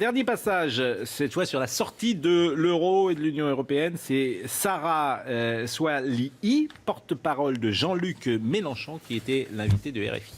Dernier passage, cette fois sur la sortie de l'euro et de l'Union européenne, c'est Sarah Swalihi, porte-parole de Jean-Luc Mélenchon, qui était l'invité de RFI.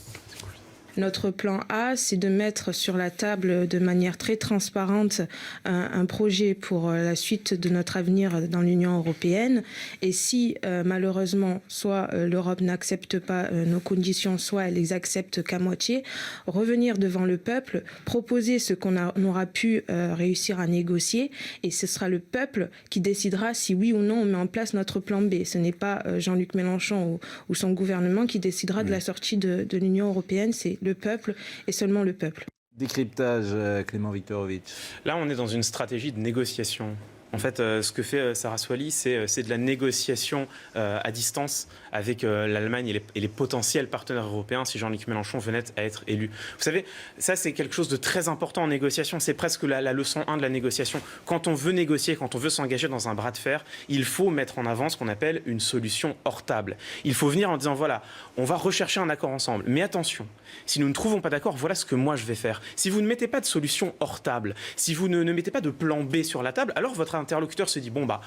Notre plan A, c'est de mettre sur la table de manière très transparente un projet pour la suite de notre avenir dans l'Union européenne. Et si malheureusement, soit l'Europe n'accepte pas nos conditions, soit elle les accepte qu'à moitié, revenir devant le peuple, proposer ce qu'on aura pu réussir à négocier, et ce sera le peuple qui décidera si oui ou non on met en place notre plan B. Ce n'est pas Jean-Luc Mélenchon ou son gouvernement qui décidera de la sortie de l'Union européenne, c'est le peuple et seulement le peuple. Décryptage, Clément Viktorovitch. Là, on est dans une stratégie de négociation. En fait, ce que fait Sarah Swalihi, c'est de la négociation à distance avec l'Allemagne et les potentiels partenaires européens si Jean-Luc Mélenchon venait à être élu. Vous savez, ça c'est quelque chose de très important en négociation. C'est presque la leçon 1 de la négociation. Quand on veut négocier, quand on veut s'engager dans un bras de fer, il faut mettre en avant ce qu'on appelle une solution hors table. Il faut venir en disant, voilà, on va rechercher un accord ensemble. Mais attention, si nous ne trouvons pas d'accord, voilà ce que moi je vais faire. Si vous ne mettez pas de solution hors table, si vous ne mettez pas de plan B sur la table, alors votre interlocuteur se dit, bon bah,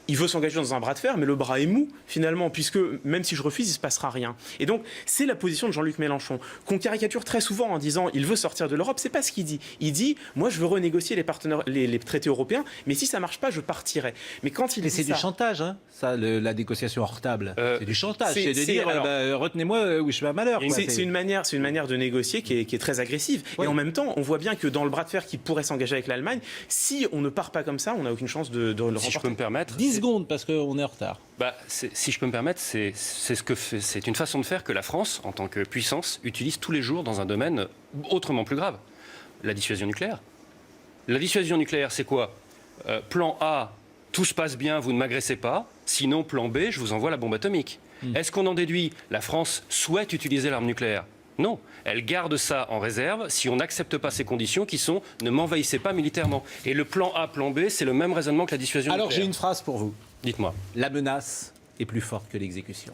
il veut s'engager dans un bras de fer, mais le bras est mou finalement, puisque même si je refuse, il ne se passera rien. Et donc, c'est la position de Jean-Luc Mélenchon, qu'on caricature très souvent en disant, il veut sortir de l'Europe. C'est pas ce qu'il dit. Il dit, moi je veux renégocier les traités européens, mais si ça marche pas, je partirai. Mais quand il Mais c'est du chantage, hein, ça, la négociation hors table. C'est du chantage, c'est de dire, retenez-moi ou je fais un malheur. C'est une manière de négocier qui est très agressive. Oui. Et en même temps, on voit bien que dans le bras de fer qui pourrait s'engager avec l'Allemagne, si on ne part pas comme ça, on n'a aucune chance de le remporter. Si je peux me permettre, 10 secondes parce qu'on est en retard. Si je peux me permettre, c'est une façon de faire que la France, en tant que puissance, utilise tous les jours dans un domaine autrement plus grave. La dissuasion nucléaire. La dissuasion nucléaire, c'est quoi ? Plan A, tout se passe bien, vous ne m'agressez pas. Sinon, plan B, je vous envoie la bombe atomique. Est-ce qu'on en déduit ? La France souhaite utiliser l'arme nucléaire ? Non, elle garde ça en réserve si on n'accepte pas ces conditions qui sont « ne m'envahissez pas militairement ». Et le plan A, plan B, c'est le même raisonnement que la dissuasion nucléaire. Alors j'ai une phrase pour vous. Dites-moi. La menace est plus forte que l'exécution.